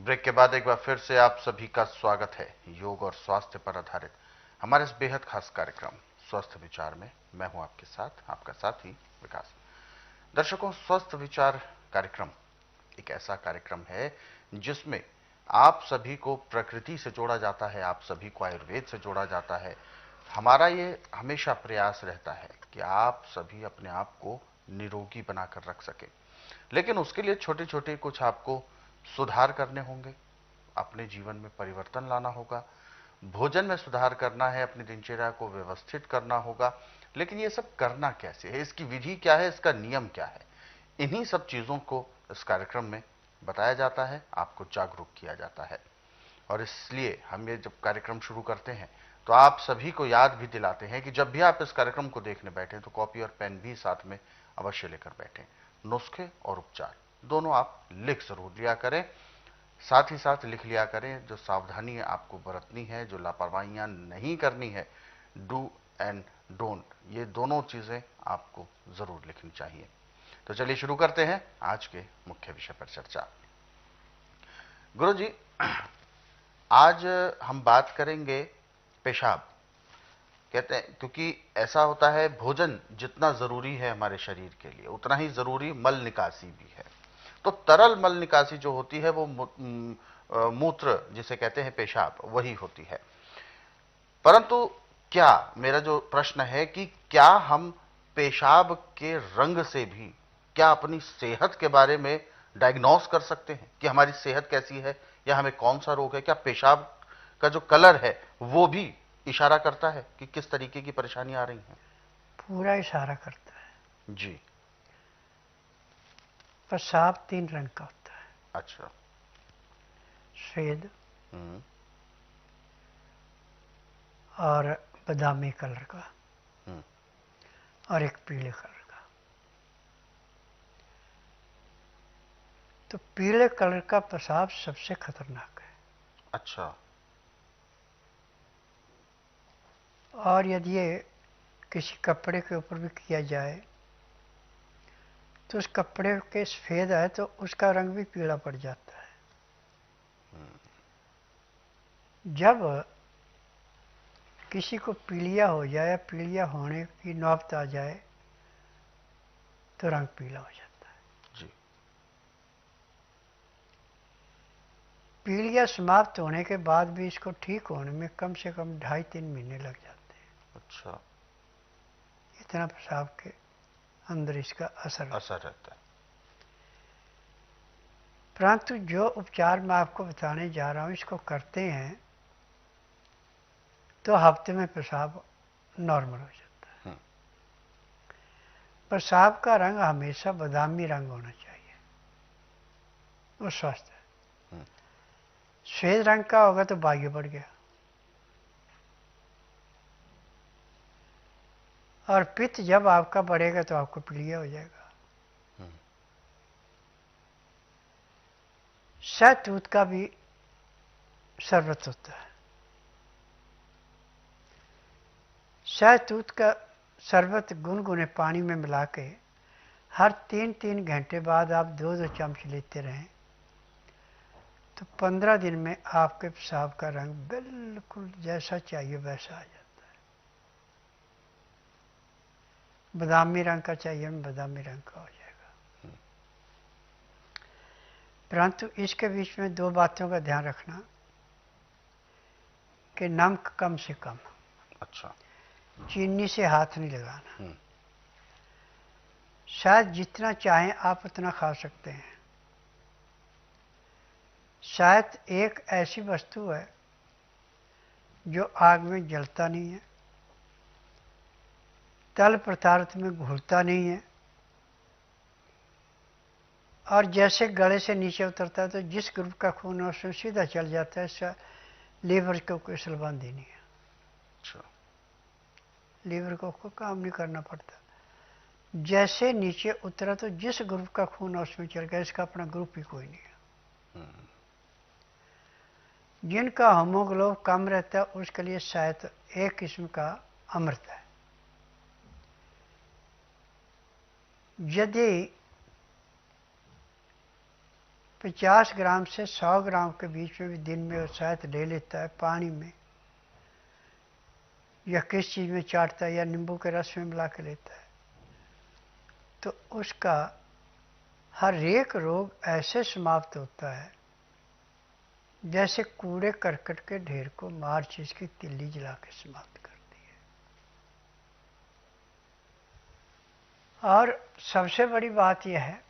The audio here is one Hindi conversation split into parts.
ब्रेक के बाद एक बार फिर से आप सभी का स्वागत है योग और स्वास्थ्य पर आधारित हमारे इस बेहद खास कार्यक्रम स्वस्थ विचार में। मैं हूं आपके साथ, आपका साथी विकास। दर्शकों, स्वस्थ विचार कार्यक्रम एक ऐसा कार्यक्रम है जिसमें आप सभी को प्रकृति से जोड़ा जाता है, आप सभी को आयुर्वेद से जोड़ा जाता है। हमारा ये हमेशा प्रयास रहता है कि आप सभी अपने आप को निरोगी बनाकर रख सके, लेकिन उसके लिए छोटे छोटे कुछ आपको सुधार करने होंगे, अपने जीवन में परिवर्तन लाना होगा, भोजन में सुधार करना है, अपनी दिनचर्या को व्यवस्थित करना होगा। लेकिन ये सब करना कैसे है, इसकी विधि क्या है, इसका नियम क्या है, इन्हीं सब चीजों को इस कार्यक्रम में बताया जाता है, आपको जागरूक किया जाता है। और इसलिए हम ये जब कार्यक्रम शुरू करते हैं तो आप सभी को याद भी दिलाते हैं कि जब भी आप इस कार्यक्रम को देखने बैठे तो कॉपी और पेन भी साथ में अवश्य लेकर बैठें। नुस्खे और उपचार दोनों आप लिख जरूर लिया करें, साथ ही साथ लिख लिया करें जो सावधानी आपको बरतनी है, जो लापरवाहियां नहीं करनी है, डू एंड डोंट, ये दोनों चीजें आपको जरूर लिखनी चाहिए। तो चलिए शुरू करते हैं आज के मुख्य विषय पर चर्चा। गुरु जी, आज हम बात करेंगे पेशाब। कहते हैं क्योंकि ऐसा होता है, भोजन जितना जरूरी है हमारे शरीर के लिए उतना ही जरूरी मल निकासी भी है। तो तरल मल निकासी जो होती है वो मूत्र जिसे कहते हैं पेशाब, वही होती है। परंतु क्या, मेरा जो प्रश्न है कि क्या हम पेशाब के रंग से भी क्या अपनी सेहत के बारे में डायग्नोस कर सकते हैं कि हमारी सेहत कैसी है या हमें कौन सा रोग है? क्या पेशाब का जो कलर है वो भी इशारा करता है कि किस तरीके की परेशानी आ रही है? पूरा इशारा करता है जी। पेशाब 3 रंग का होता है। अच्छा। सफेद हम्म। और बादामी कलर का हम्म। और एक पीले कलर का। तो पीले कलर का पेशाब सबसे खतरनाक है। अच्छा। और यदि ये किसी कपड़े के ऊपर भी किया जाए तो उस कपड़े के सफेद है तो उसका रंग भी पीला पड़ जाता है। जब किसी को पीलिया हो जाए, पीलिया होने की नौबत आ जाए तो रंग पीला हो जाता है। जी। पीलिया समाप्त होने के बाद भी इसको ठीक होने में कम से कम 2.5-3 महीने लग जाते हैं। अच्छा। इतना पेशाब के अंदर इसका असर रहता है। परंतु जो उपचार मैं आपको बताने जा रहा हूँ इसको करते हैं तो हफ्ते में पेशाब नॉर्मल हो जाता है। पेशाब का रंग हमेशा बादामी रंग होना चाहिए, वो स्वस्थ है। सफेद रंग का होगा तो भाग्य बढ़ गया। और पित्त जब आपका बढ़ेगा तो आपको पीलिया हो जाएगा। शहतूत का भी शरबत होता है। शहतूत का शरबत गुनगुने पानी में मिला के हर 3-3 घंटे बाद आप 2-2 चम्मच लेते रहें तो 15 दिन में आपके पेशाब का रंग बिल्कुल जैसा चाहिए वैसा आ जाता है। बादामी रंग का चाहिए, बादामी रंग का हो जाएगा। परंतु इसके बीच में 2 बातों का ध्यान रखना कि नमक कम से कम। अच्छा। चीनी से हाथ नहीं लगाना। शायद जितना चाहें आप उतना खा सकते हैं। शायद एक ऐसी वस्तु है जो आग में जलता नहीं है, तल पदार्थ में घुलता नहीं है, और जैसे गले से नीचे उतरता है तो जिस ग्रुप का खून है उसमें सीधा चल जाता है। इसका लीवर को कोई संबंध ही नहीं है। अच्छा। लीवर को कोई काम नहीं करना पड़ता। जैसे नीचे उतरा तो जिस ग्रुप का खून है उसमें चल गया, इसका अपना ग्रुप ही कोई नहीं है। जिनका होमोग्लोब कम रहता है उसके लिए शायद एक किस्म का अमृत है। यदि 50 ग्राम से 100 ग्राम के बीच में भी दिन में वो शहद ले लेता है, पानी में या किस चीज़ में चाटता है या नींबू के रस में मिला के लेता है, तो उसका हर एक रोग ऐसे समाप्त होता है जैसे कूड़े करकट के ढेर को माचिस की तिल्ली जला के समाप्त करती है। और सबसे बड़ी बात यह है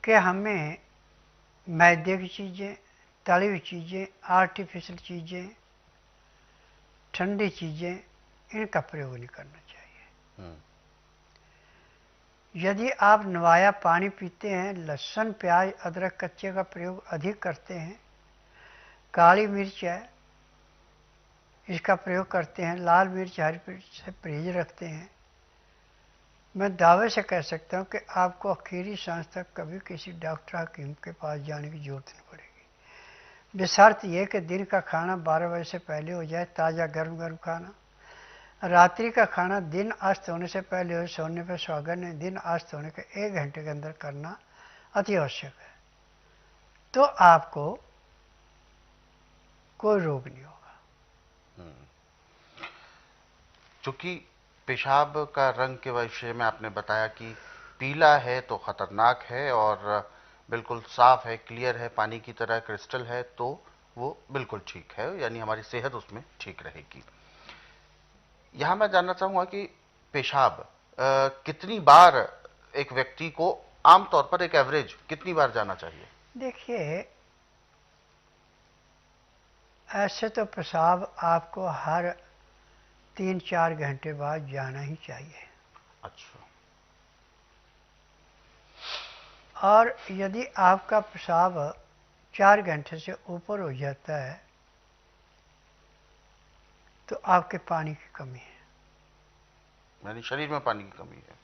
कि हमें मैदे की चीज़ें, तली हुई चीज़ें, आर्टिफिशियल चीज़ें, ठंडी चीज़ें, इनका प्रयोग नहीं करना चाहिए। यदि आप नवाया पानी पीते हैं, लहसुन, प्याज, अदरक कच्चे का प्रयोग अधिक करते हैं, काली मिर्च है इसका प्रयोग करते हैं, लाल मिर्च, हरी मिर्च से परहेज रखते हैं, मैं दावे से कह सकता हूँ कि आपको आखिरी सांस तक कभी किसी डॉक्टर हकीम के पास जाने की जरूरत नहीं पड़ेगी। बशर्त यह कि दिन का खाना 12 बजे से पहले हो जाए, ताज़ा गर्म गर्म खाना। रात्रि का खाना दिन अस्त होने से पहले हो, सोने पर सुहागन ने दिन अस्त होने के 1 घंटे के अंदर करना अति आवश्यक है, तो आपको कोई रोग नहीं होगा। चूंकि पेशाब का रंग के विषय में आपने बताया कि पीला है तो खतरनाक है और बिल्कुल साफ है, क्लियर है, पानी की तरह क्रिस्टल है तो वो बिल्कुल ठीक है, यानी हमारी सेहत उसमें ठीक रहेगी। यहां मैं जानना चाहूंगा कि पेशाब कितनी बार एक व्यक्ति को आमतौर पर, एक एवरेज कितनी बार जाना चाहिए? देखिए, ऐसे तो पेशाब आपको हर 3-4 घंटे बाद जाना ही चाहिए। अच्छा। और यदि आपका पेशाब 4 घंटे से ऊपर हो जाता है तो आपके पानी की कमी है, यानी शरीर में पानी की कमी है।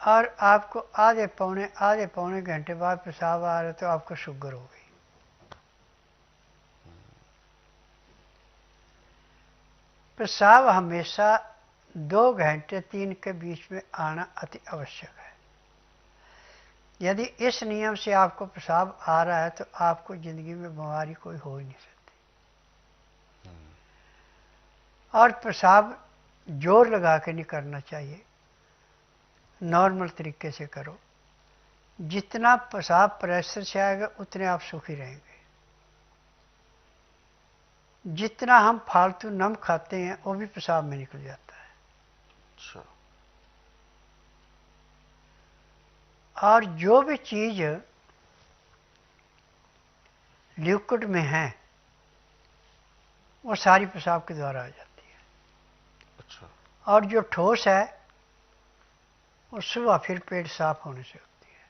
और आपको आधे पौने घंटे बाद पेशाब आ रहा है तो आपको शुगर हो गई। पेशाब हमेशा 2 घंटे 3 के बीच में आना अति आवश्यक है। यदि इस नियम से आपको पेशाब आ रहा है तो आपको जिंदगी में बीमारी कोई हो ही नहीं सकती। और पेशाब जोर लगा के नहीं करना चाहिए, नॉर्मल तरीके से करो। जितना पेशाब प्रेशर से आएगा उतने आप सुखी रहेंगे। जितना हम फालतू नम खाते हैं वो भी पेशाब में निकल जाता है। अच्छा। और जो भी चीज लिक्विड में है वो सारी पेशाब के द्वारा आ जाती है। अच्छा। और जो ठोस है वो सुबह फिर पेट साफ होने से होती है।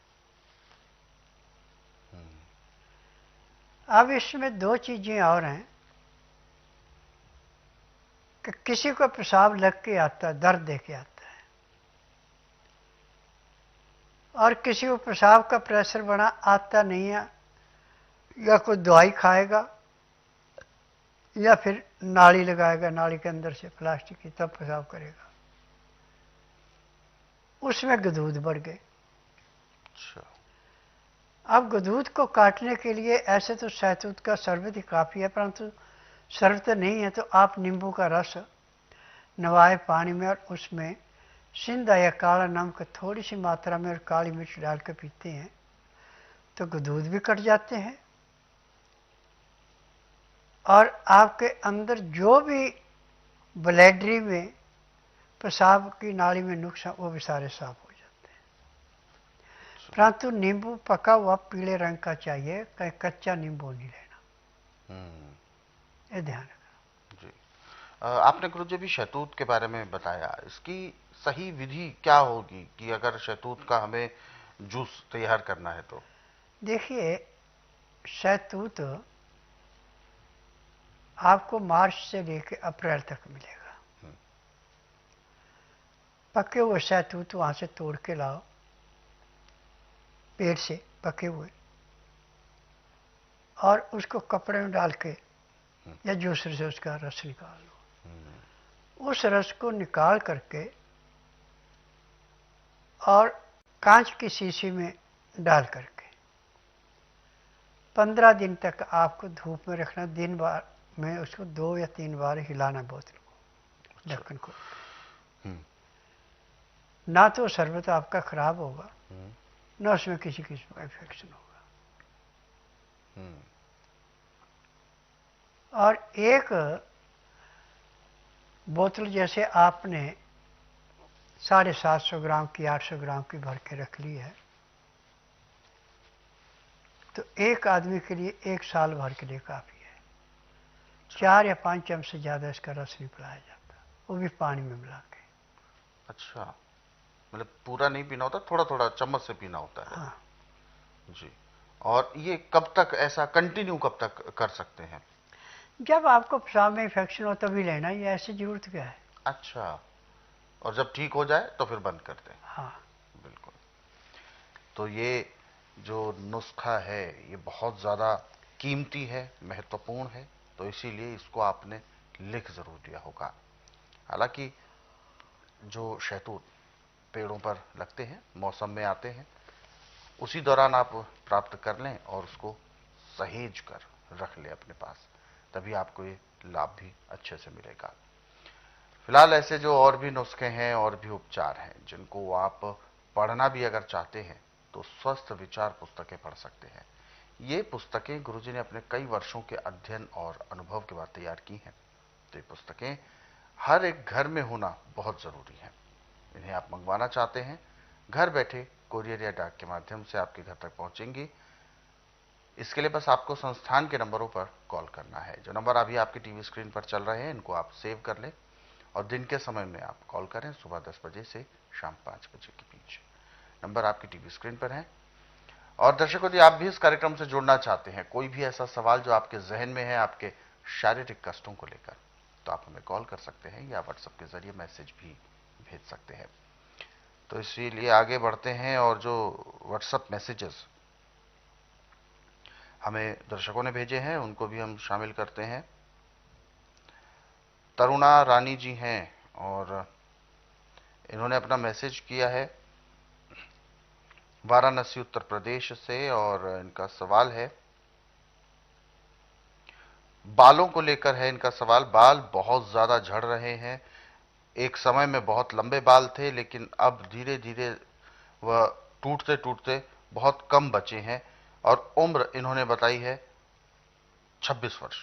अब इसमें 2 चीजें और हैं कि किसी को पेशाब लग के आता है, दर्द दे के आता है, और किसी को पेशाब का प्रेशर बना आता नहीं है, या कोई दवाई खाएगा या फिर नाली लगाएगा, नाली के अंदर से प्लास्टिक की, तब पेशाब करेगा, उसमें गदूद बढ़ गए। अच्छा। अब गदूद को काटने के लिए ऐसे तो शहतूत का शरबत ही काफ़ी है, परंतु शरबत नहीं है तो आप नींबू का रस नवाए पानी में और उसमें सिंधा या काला नमक थोड़ी सी मात्रा में और काली मिर्च डाल के पीते हैं तो गदूद भी कट जाते हैं, और आपके अंदर जो भी ब्लैडरी में, पेशाब की नाली में नुक्स वो भी सारे साफ हो जाते हैं। परंतु नींबू पका हुआ पीले रंग का चाहिए, कहीं कच्चा नींबू नहीं लेना, ये ध्यान रखना। जी। आपने गुरु जी भी शहतूत के बारे में बताया, इसकी सही विधि क्या होगी कि अगर शहतूत का हमें जूस तैयार करना है तो? देखिए, शहतूत आपको मार्च से लेकर अप्रैल तक मिलेगा। पके हुए शहतूत वहाँ से तोड़ के लाओ, पेड़ से पके हुए, और उसको कपड़े में डाल के या जूसर से उसका रस निकाल लो। उस रस को निकाल करके और कांच की शीशी में डाल करके 15 दिन तक आपको धूप में रखना। दिन बार में उसको 2 या 3 बार हिलाना बोतल को, ढक्कन को। ना तो शरबत आपका खराब होगा, ना उसमें किसी किस्म का इन्फेक्शन होगा। और एक बोतल जैसे आपने 750 ग्राम की, 800 ग्राम की भर के रख ली है, तो एक आदमी के लिए 1 साल भर के लिए काफ़ी है। 4 या 5 चम्मच से ज़्यादा इसका रस नहीं पिलाया जाता, वो भी पानी में मिला के। अच्छा, मतलब पूरा नहीं पीना होता, थोड़ा थोड़ा चम्मच से पीना होता है। हाँ जी। और ये कब तक ऐसा कंटिन्यू कब तक कर सकते हैं? जब आपको पेशाब में इन्फेक्शन हो तभी लेना, ये ऐसी जरूरत क्या है। अच्छा, और जब ठीक हो जाए तो फिर बंद कर दें। हाँ बिल्कुल। तो ये जो नुस्खा है ये बहुत ज़्यादा कीमती है, महत्वपूर्ण है, तो इसीलिए इसको आपने लिख ज़रूर दिया होगा। हालांकि जो शहतूत पेड़ों पर लगते हैं, मौसम में आते हैं, उसी दौरान आप प्राप्त कर लें और उसको सहेज कर रख लें अपने पास, तभी आपको ये लाभ भी अच्छे से मिलेगा। फिलहाल ऐसे जो और भी नुस्खे हैं और भी उपचार हैं जिनको आप पढ़ना भी अगर चाहते हैं तो स्वस्थ विचार पुस्तकें पढ़ सकते हैं। ये पुस्तकें गुरुजी ने अपने कई वर्षों के अध्ययन और अनुभव के बाद तैयार की हैं। तो ये पुस्तकें हर एक घर में होना बहुत जरूरी है। इन्हें आप मंगवाना चाहते हैं, घर बैठे कोरियर या डाक के माध्यम से आपके घर तक पहुंचेंगी। इसके लिए बस आपको संस्थान के नंबरों पर कॉल करना है। जो नंबर अभी आपकी टीवी स्क्रीन पर चल रहे हैं इनको आप सेव कर लें और दिन के समय में आप कॉल करें, सुबह 10 बजे से शाम 5 बजे के बीच। नंबर आपकी टीवी स्क्रीन पर है। और दर्शकों, यदि आप भी इस कार्यक्रम से जुड़ना चाहते हैं, कोई भी ऐसा सवाल जो आपके जहन में है आपके शारीरिक कष्टों को लेकर, तो आप हमें कॉल कर सकते हैं या व्हाट्सएप के जरिए मैसेज भी भेज सकते हैं। तो इसीलिए आगे बढ़ते हैं और जो व्हाट्सएप मैसेजेस हमें दर्शकों ने भेजे हैं उनको भी हम शामिल करते हैं। तरुणा रानी जी हैं और इन्होंने अपना मैसेज किया है वाराणसी उत्तर प्रदेश से, और इनका सवाल है, बालों को लेकर है इनका सवाल। बाल बहुत ज्यादा झड़ रहे हैं, एक समय में बहुत लंबे बाल थे लेकिन अब धीरे धीरे वह टूटते टूटते बहुत कम बचे हैं, और उम्र इन्होंने बताई है 26 वर्ष।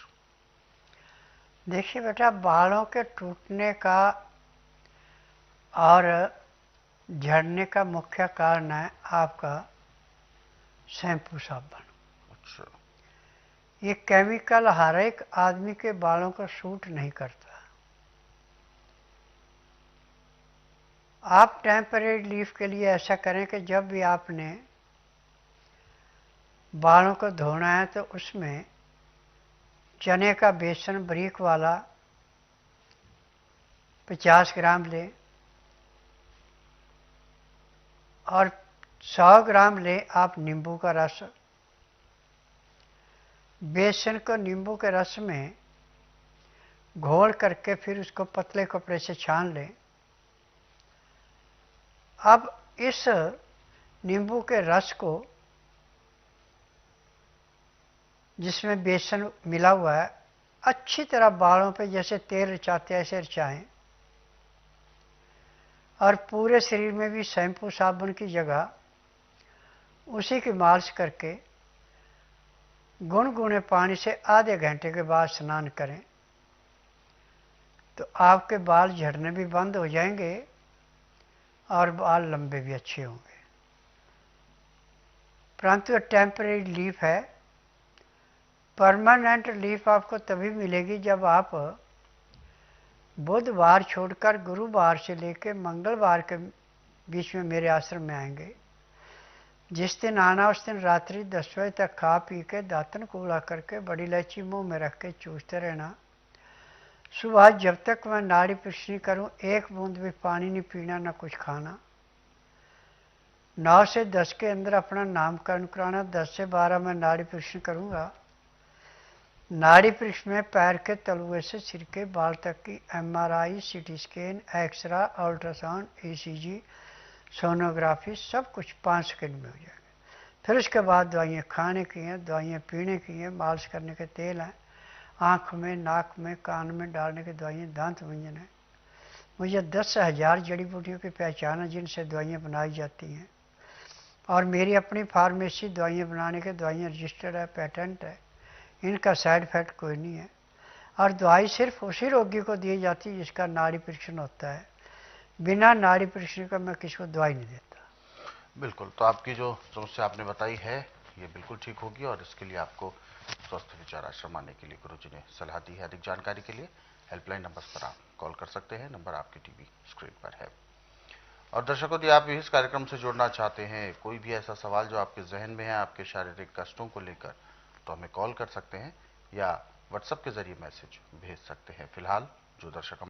देखिए बेटा, बालों के टूटने का और झड़ने का मुख्य कारण है आपका शैम्पू साबुन। अच्छा। ये केमिकल हर एक आदमी के बालों को सूट नहीं करता। आप टेम्परेरी रिलीफ के लिए ऐसा करें कि जब भी आपने बालों को धोना है तो उसमें चने का बेसन बारीक वाला 50 ग्राम लें और 100 ग्राम लें आप नींबू का रस। बेसन को नींबू के रस में घोल करके फिर उसको पतले कपड़े से छान लें। अब इस नींबू के रस को, जिसमें बेसन मिला हुआ है, अच्छी तरह बालों पे जैसे तेल रचाते हैं ऐसे रचाएं, और पूरे शरीर में भी शैम्पू साबुन की जगह उसी की मालिश करके गुनगुने पानी से आधे घंटे के बाद स्नान करें तो आपके बाल झड़ने भी बंद हो जाएंगे और बाल लंबे भी अच्छे होंगे। परंतु टेम्परेरी रिलीफ है। परमानेंट रिलीफ आपको तभी मिलेगी जब आप बुधवार छोड़कर गुरुवार से लेकर मंगलवार के बीच में मेरे आश्रम में आएंगे। जिस दिन आना उस दिन रात्रि 10 बजे तक खा पी के दातन कूड़ा करके बड़ी इलायची मुंह में रख के चूसते रहना। सुबह जब तक मैं नाड़ी परीक्षण करूं 1 बूंद भी पानी नहीं पीना, ना कुछ खाना। 9 से 10 के अंदर अपना नामकरण कराना। 10 से 12 मैं नाड़ी परीक्षण करूंगा। नाड़ी परीक्षण में पैर के तलुए से सिर के बाल तक की MRI, CT scan, X-ray, ultrasound, ECG sonography, सब कुछ 5 सेकंड में हो जाएगा। फिर उसके बाद दवाइयाँ खाने की हैं, दवाइयाँ पीने की हैं, मालिश करने के तेल हैं, आँख में, नाक में, कान में डालने की दवाइयाँ, दांत मंजन है। मुझे 10,000 जड़ी बूटियों की पहचान है जिनसे दवाइयाँ बनाई जाती हैं, और मेरी अपनी फार्मेसी दवाइयाँ बनाने के, दवाइयाँ रजिस्टर्ड है, पेटेंट है, इनका साइड इफेक्ट कोई नहीं है। और दवाई सिर्फ उसी रोगी को दी जाती है जिसका नाड़ी परीक्षण होता है। बिना नाड़ी परीक्षण का मैं किसी को दवाई नहीं देता। बिल्कुल, तो आपकी जो समस्या आपने बताई है ये बिल्कुल ठीक होगी, और इसके लिए आपको स्वस्थ विचार आश्रम आने के लिए गुरुजी ने सलाह दी है। अधिक जानकारी के लिए हेल्पलाइन नंबर पर आप कॉल कर सकते हैं, नंबर आपकी टीवी स्क्रीन पर है। और दर्शकों, यदि आप भी इस कार्यक्रम से जुड़ना चाहते हैं, कोई भी ऐसा सवाल जो आपके जहन में है आपके शारीरिक कष्टों को लेकर, तो हमें कॉल कर सकते हैं या व्हाट्सएप के जरिए मैसेज भेज सकते हैं। फिलहाल जो दर्शक